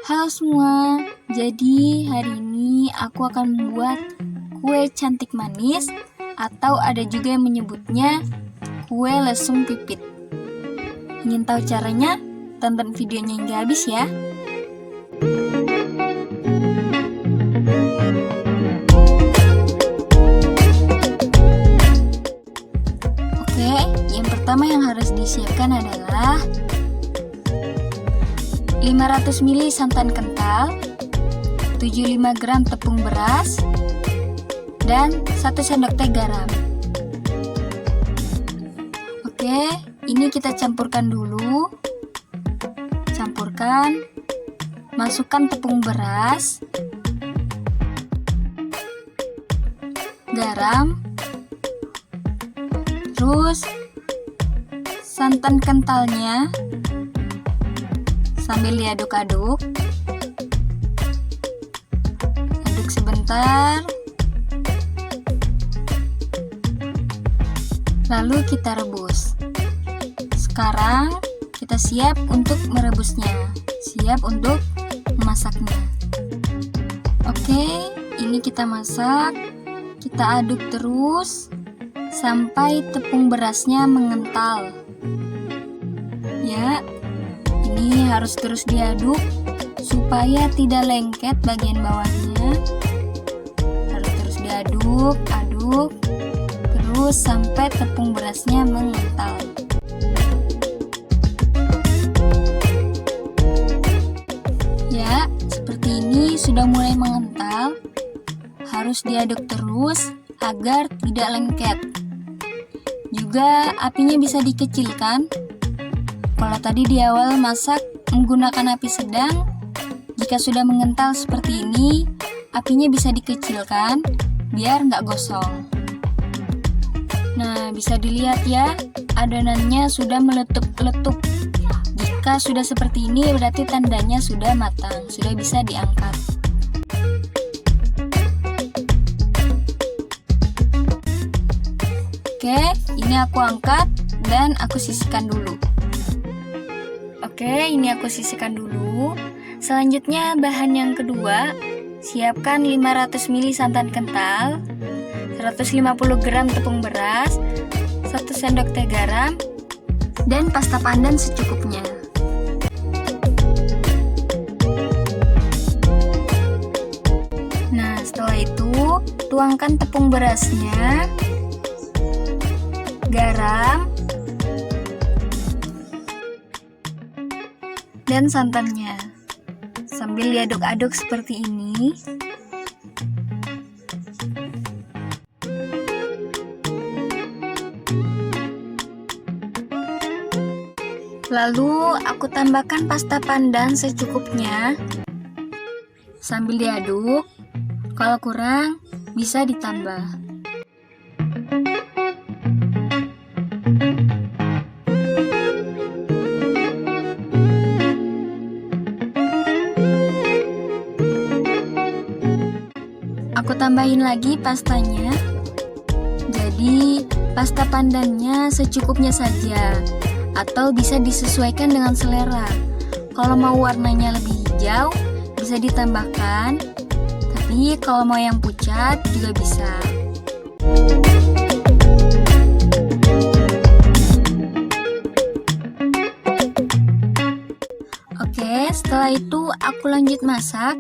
Halo semua, jadi hari ini aku akan membuat kue cantik manis atau ada juga yang menyebutnya kue lesung pipit. Ingin tahu caranya? Tonton videonya hingga habis ya. Oke, yang pertama yang harus disiapkan adalah 500 ml santan kental, 75 gram tepung beras, dan 1 sendok teh garam. Oke, ini kita campurkan dulu. Campurkan, masukkan tepung beras, garam, terus santan kentalnya. Sambil diaduk-aduk, aduk sebentar, lalu kita rebus. Sekarang kita siap untuk merebusnya, siap untuk memasaknya. Oke, ini kita masak, kita aduk terus sampai tepung berasnya mengental. Ya, ini harus terus diaduk supaya tidak lengket bagian bawahnya. Harus terus diaduk, aduk terus sampai tepung berasnya mengental. Ya, seperti ini sudah mulai mengental. Harus diaduk terus agar tidak lengket. Juga apinya bisa dikecilkan. Kalau tadi di awal masak menggunakan api sedang, jika sudah mengental seperti ini, apinya bisa dikecilkan biar nggak gosong. Nah, bisa dilihat ya, adonannya sudah meletup-letup. Jika sudah seperti ini, berarti tandanya sudah matang, sudah bisa diangkat. Oke, ini aku angkat dan aku sisihkan dulu. Oke, ini aku sisihkan dulu. Selanjutnya bahan yang kedua, siapkan 500 ml santan kental, 150 gram tepung beras, 1 sendok teh garam, dan pasta pandan secukupnya. Nah, setelah itu tuangkan tepung berasnya, garam, dan santannya sambil diaduk-aduk seperti ini. Lalu aku tambahkan pasta pandan secukupnya sambil diaduk. Kalau kurang bisa ditambah. Aku tambahin lagi pastanya. Jadi pasta pandannya secukupnya saja, atau bisa disesuaikan dengan selera. Kalau mau warnanya lebih hijau bisa ditambahkan, tapi kalau mau yang pucat juga bisa. Oke, setelah itu aku lanjut masak.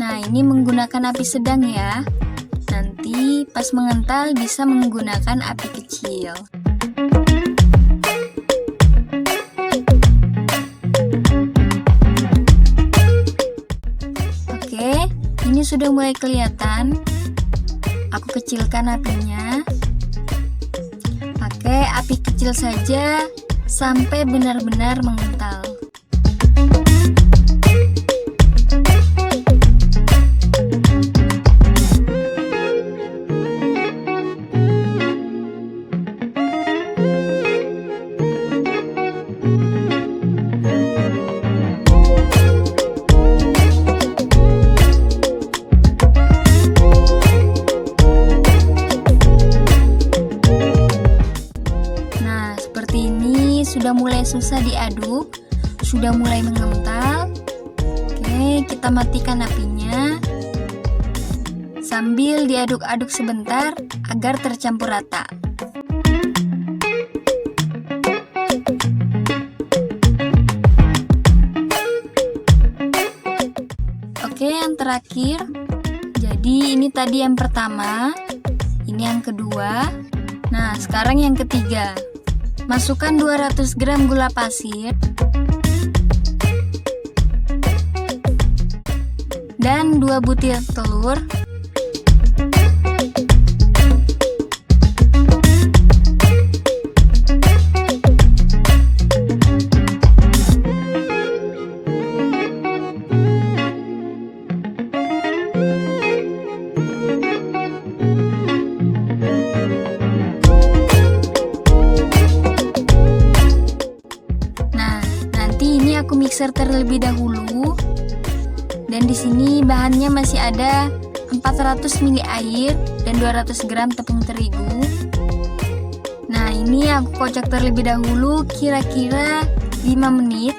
Nah, ini menggunakan api sedang ya. Nanti pas mengental bisa menggunakan api kecil. Oke, ini sudah mulai kelihatan. Aku kecilkan apinya. Pakai api kecil saja sampai benar-benar mengental. sudah mulai susah diaduk, sudah mulai mengental. Oke, Selanjutnya kita matikan apinya sambil diaduk-aduk sebentar agar tercampur rata. Oke, yang terakhir. Jadi ini tadi yang pertama, ini yang kedua. Nah, sekarang yang ketiga. Masukkan 200 gram gula pasir dan 2 butir telur. Aku mixer terlebih dahulu, dan di sini bahannya masih ada 400 ml air dan 200 gram tepung terigu. Nah, ini aku kocok terlebih dahulu kira-kira 5 menit.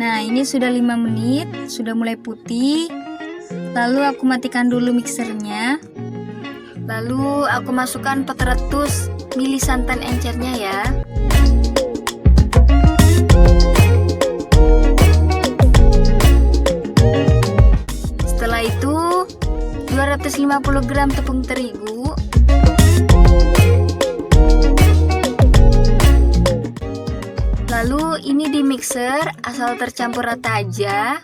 Nah, ini sudah 5 menit, sudah mulai putih. Lalu aku matikan dulu mixernya. Lalu aku masukkan 400 ml santan encernya ya. Setelah itu 250 gram tepung terigu. Lalu ini di mixer asal tercampur rata aja.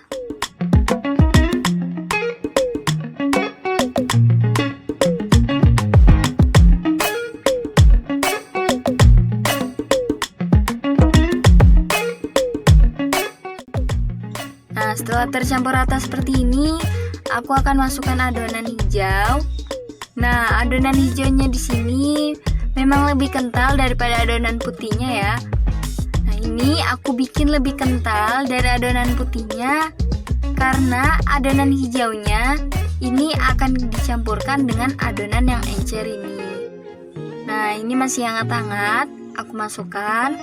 Nah, setelah tercampur rata seperti ini, aku akan masukkan adonan hijau. Nah, adonan hijaunya di sini memang lebih kental daripada adonan putihnya ya. Ini aku bikin lebih kental dari adonan putihnya karena adonan hijaunya ini akan dicampurkan dengan adonan yang encer ini. Nah, ini masih hangat-hangat, aku masukkan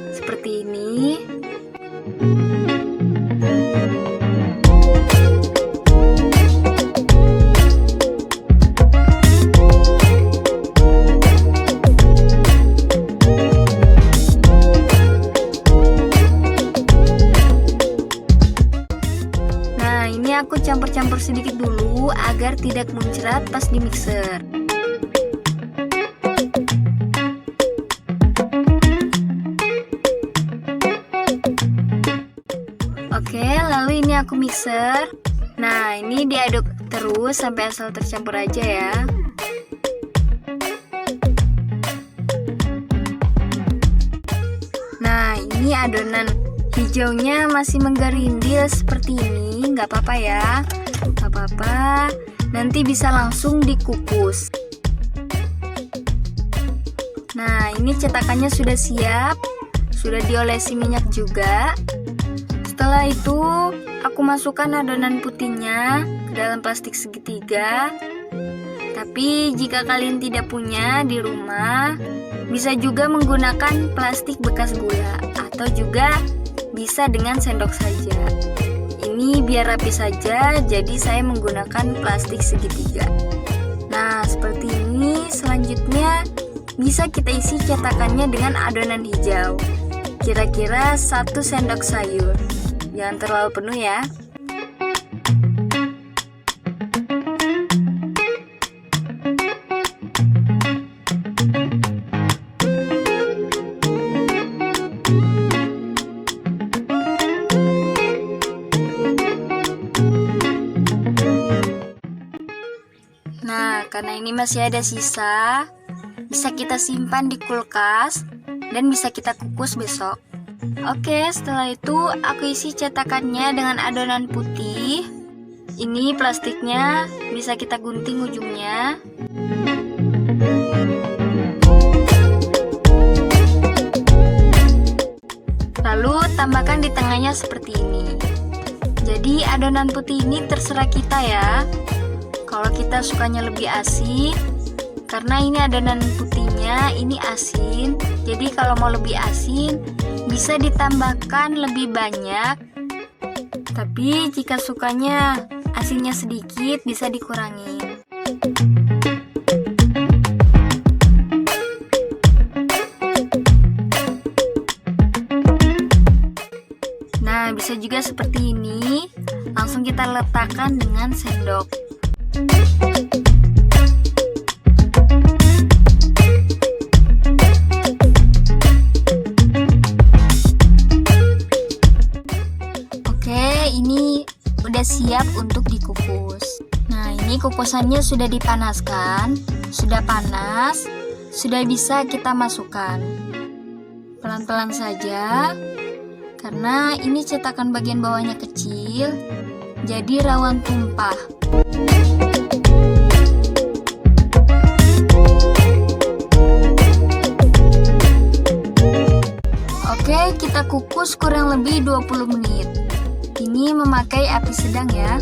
seperti ini. Aku campur-campur sedikit dulu agar tidak muncrat pas di mixer. Oke, lalu ini aku mixer. Nah, ini diaduk terus sampai asal tercampur aja ya. Nah, ini adonan hijaunya masih menggerindil seperti ini, nggak apa-apa ya, nggak apa-apa, nanti bisa langsung dikukus. Nah, ini cetakannya sudah siap, sudah diolesi minyak juga. Setelah itu, aku masukkan adonan putihnya ke dalam plastik segitiga. Tapi jika kalian tidak punya di rumah, bisa juga menggunakan plastik bekas gula atau juga bisa dengan sendok saja. Ini biar rapi saja, jadi saya menggunakan plastik segitiga. Nah, seperti ini. Selanjutnya bisa kita isi cetakannya dengan adonan hijau. Kira-kira 1 sendok sayur. Jangan terlalu penuh ya. Nah, karena ini masih ada sisa, bisa kita simpan di kulkas dan bisa kita kukus besok. Oke, setelah itu aku isi cetakannya dengan adonan putih. Ini plastiknya bisa kita gunting ujungnya. Lalu tambahkan di tengahnya seperti ini. Jadi adonan putih ini terserah kita ya. Kalau kita sukanya lebih asin, karena ini adonan putihnya ini asin. Jadi kalau mau lebih asin, bisa ditambahkan lebih banyak. Tapi jika sukanya asinnya sedikit, bisa dikurangi. Nah, bisa juga seperti ini. Langsung kita letakkan dengan sendok. Oke, ini udah siap untuk dikukus. Nah, ini kukusannya sudah dipanaskan, sudah panas, sudah bisa kita masukkan. Pelan-pelan saja. Karena ini cetakan bagian bawahnya kecil, jadi rawan tumpah. Oke, kita kukus kurang lebih 20 menit. Ini memakai api sedang ya.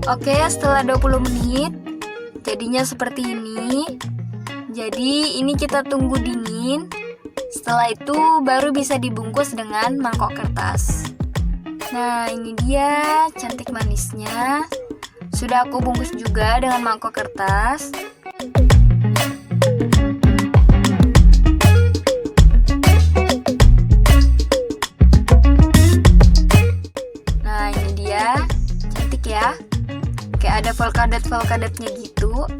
Oke, setelah 20 menit, jadinya seperti ini. Jadi ini kita tunggu dingin. Setelah itu baru bisa dibungkus dengan mangkok kertas. Nah, ini dia cantik manisnya. Sudah aku bungkus juga dengan mangkok kertas. Nah, ini dia. Cantik ya. Kayak ada polkadot-polkadotnya gitu.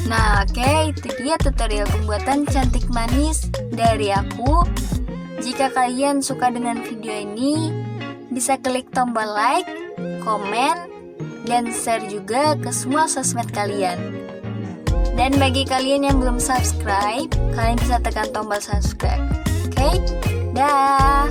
Nah, oke, itu dia tutorial pembuatan cantik manis dari aku. Jika kalian suka dengan video ini, bisa klik tombol like, komen, dan share juga ke semua sosmed kalian. Dan bagi kalian yang belum subscribe, kalian bisa tekan tombol subscribe. Oke, dah.